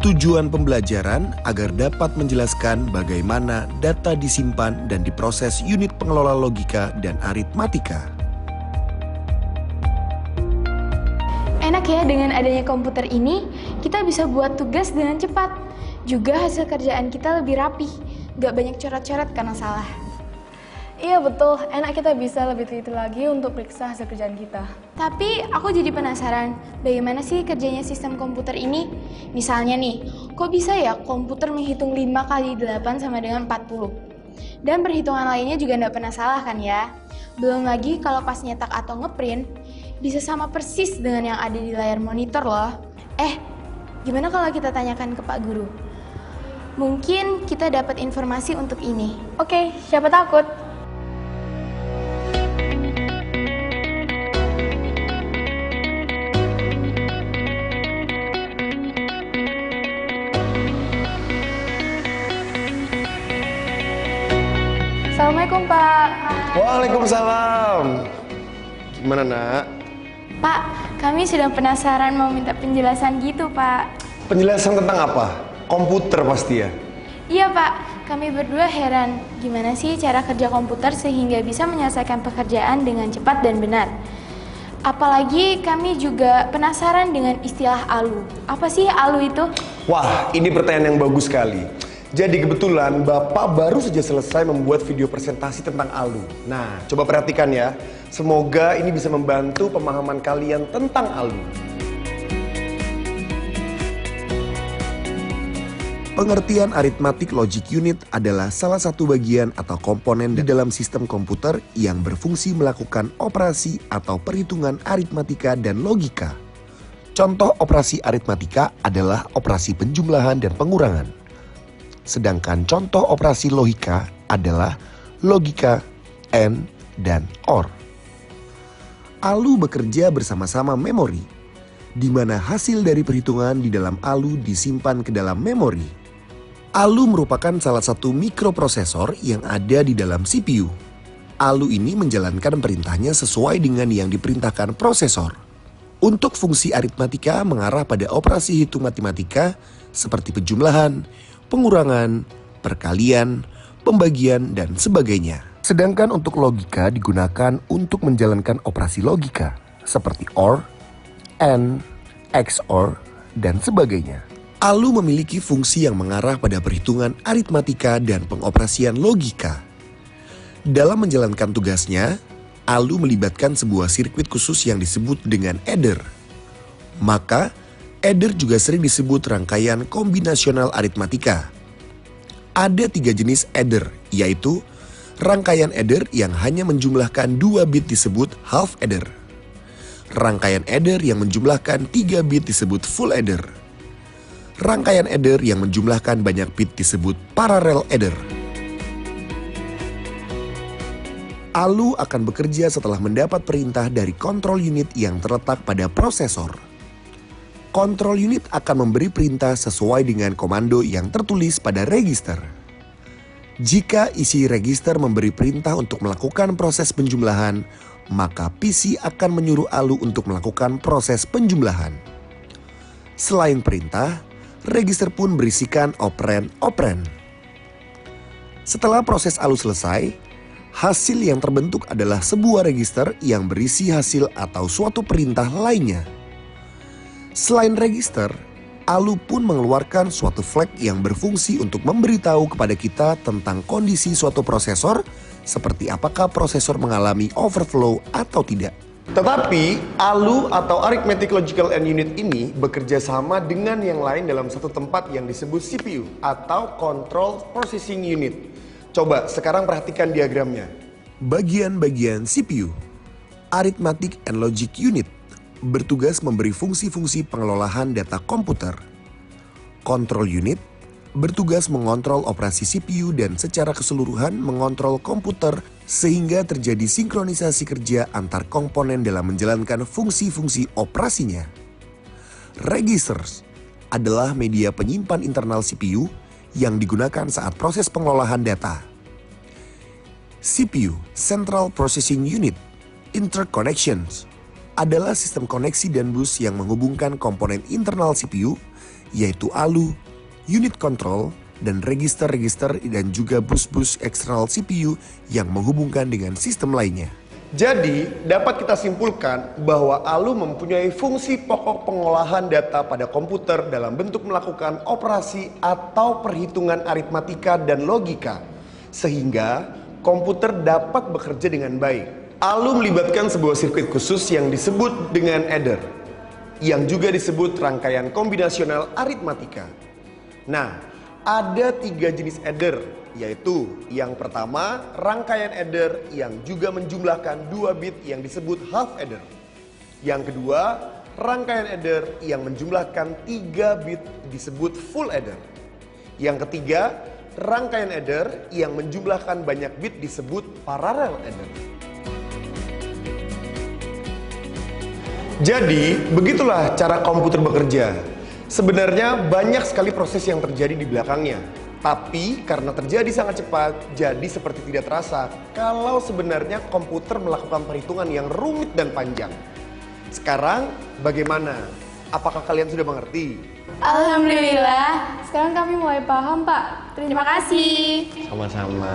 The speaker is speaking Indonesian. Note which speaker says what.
Speaker 1: Tujuan pembelajaran agar dapat menjelaskan bagaimana data disimpan dan diproses unit pengelola logika dan aritmatika.
Speaker 2: Enak ya, dengan adanya komputer ini, kita bisa buat tugas dengan cepat. Juga hasil kerjaan kita lebih rapih, gak banyak coret-coret karena salah.
Speaker 3: Iya betul, enak kita bisa lebih teliti lagi untuk periksa hasil kerjaan kita.
Speaker 2: Tapi aku jadi penasaran, bagaimana sih kerjanya sistem komputer ini? Misalnya nih, kok bisa ya komputer menghitung 5 kali 8 sama dengan 40? Dan perhitungan lainnya juga nggak pernah salah kan ya? Belum lagi kalau pas nyetak atau ngeprint, bisa sama persis dengan yang ada di layar monitor loh. Gimana kalau kita tanyakan ke Pak Guru? Mungkin kita dapat informasi untuk ini.
Speaker 3: Oke, siapa takut? Assalamualaikum Pak.
Speaker 4: Waalaikumsalam. Gimana nak?
Speaker 2: Pak, kami sedang penasaran mau minta penjelasan gitu Pak.
Speaker 4: Penjelasan tentang apa? Komputer pasti ya?
Speaker 2: Iya Pak, kami berdua heran gimana sih cara kerja komputer sehingga bisa menyelesaikan pekerjaan dengan cepat dan benar. Apalagi kami juga penasaran dengan istilah ALU. Apa sih ALU itu?
Speaker 4: Wah, ini pertanyaan yang bagus sekali. Jadi kebetulan Bapak baru saja selesai membuat video presentasi tentang ALU. Nah, coba perhatikan ya. Semoga ini bisa membantu pemahaman kalian tentang ALU.
Speaker 1: Pengertian arithmetic logic unit adalah salah satu bagian atau komponen di dalam sistem komputer yang berfungsi melakukan operasi atau perhitungan aritmatika dan logika. Contoh operasi aritmatika adalah operasi penjumlahan dan pengurangan. Sedangkan contoh operasi logika adalah logika, AND, dan OR. ALU bekerja bersama-sama memori, di mana hasil dari perhitungan di dalam ALU disimpan ke dalam memori. ALU merupakan salah satu mikroprosesor yang ada di dalam CPU. ALU ini menjalankan perintahnya sesuai dengan yang diperintahkan prosesor. Untuk fungsi aritmatika mengarah pada operasi hitung matematika seperti penjumlahan, pengurangan, perkalian, pembagian, dan sebagainya. Sedangkan untuk logika digunakan untuk menjalankan operasi logika seperti OR, AND, XOR, dan sebagainya. ALU memiliki fungsi yang mengarah pada perhitungan aritmatika dan pengoperasian logika. Dalam menjalankan tugasnya, ALU melibatkan sebuah sirkuit khusus yang disebut dengan adder. Maka, adder juga sering disebut rangkaian kombinasional aritmatika. Ada 3 jenis adder, yaitu rangkaian adder yang hanya menjumlahkan 2 bit disebut half adder. Rangkaian adder yang menjumlahkan 3 bit disebut full adder. Rangkaian adder yang menjumlahkan banyak bit disebut parallel adder. ALU akan bekerja setelah mendapat perintah dari control unit yang terletak pada prosesor. Control unit akan memberi perintah sesuai dengan komando yang tertulis pada register. Jika isi register memberi perintah untuk melakukan proses penjumlahan, maka PC akan menyuruh ALU untuk melakukan proses penjumlahan. Selain perintah, register pun berisikan operand. Setelah proses ALU selesai, hasil yang terbentuk adalah sebuah register yang berisi hasil atau suatu perintah lainnya. Selain register, ALU pun mengeluarkan suatu flag yang berfungsi untuk memberitahu kepada kita tentang kondisi suatu prosesor, seperti apakah prosesor mengalami overflow atau tidak.
Speaker 4: Tetapi ALU atau Arithmetic Logical and Unit ini bekerja sama dengan yang lain dalam satu tempat yang disebut CPU atau Control Processing Unit. Coba sekarang perhatikan diagramnya.
Speaker 1: Bagian-bagian CPU, Arithmetic and Logic Unit, bertugas memberi fungsi-fungsi pengelolaan data komputer. Control Unit bertugas mengontrol operasi CPU dan secara keseluruhan mengontrol komputer sehingga terjadi sinkronisasi kerja antar komponen dalam menjalankan fungsi-fungsi operasinya. Registers adalah media penyimpan internal CPU yang digunakan saat proses pengelolaan data. CPU, Central Processing Unit, Interconnections, adalah sistem koneksi dan bus yang menghubungkan komponen internal CPU, yaitu ALU, unit control, dan register-register dan juga bus-bus eksternal CPU yang menghubungkan dengan sistem lainnya.
Speaker 4: Jadi, dapat kita simpulkan bahwa ALU mempunyai fungsi pokok pengolahan data pada komputer dalam bentuk melakukan operasi atau perhitungan aritmatika dan logika, sehingga komputer dapat bekerja dengan baik. ALU melibatkan sebuah sirkuit khusus yang disebut dengan adder, yang juga disebut rangkaian kombinasional aritmatika. Nah, ada 3 jenis adder, yaitu yang pertama, rangkaian adder yang juga menjumlahkan 2 bit yang disebut half adder. Yang kedua, rangkaian adder yang menjumlahkan 3 bit disebut full adder. Yang ketiga, rangkaian adder yang menjumlahkan banyak bit disebut parallel adder. Jadi, begitulah cara komputer bekerja. Sebenarnya banyak sekali proses yang terjadi di belakangnya. Tapi karena terjadi sangat cepat, jadi seperti tidak terasa kalau sebenarnya komputer melakukan perhitungan yang rumit dan panjang. Sekarang bagaimana? Apakah kalian sudah mengerti?
Speaker 2: Alhamdulillah.
Speaker 3: Sekarang kami mulai paham, Pak.
Speaker 2: Terima kasih.
Speaker 4: Sama-sama.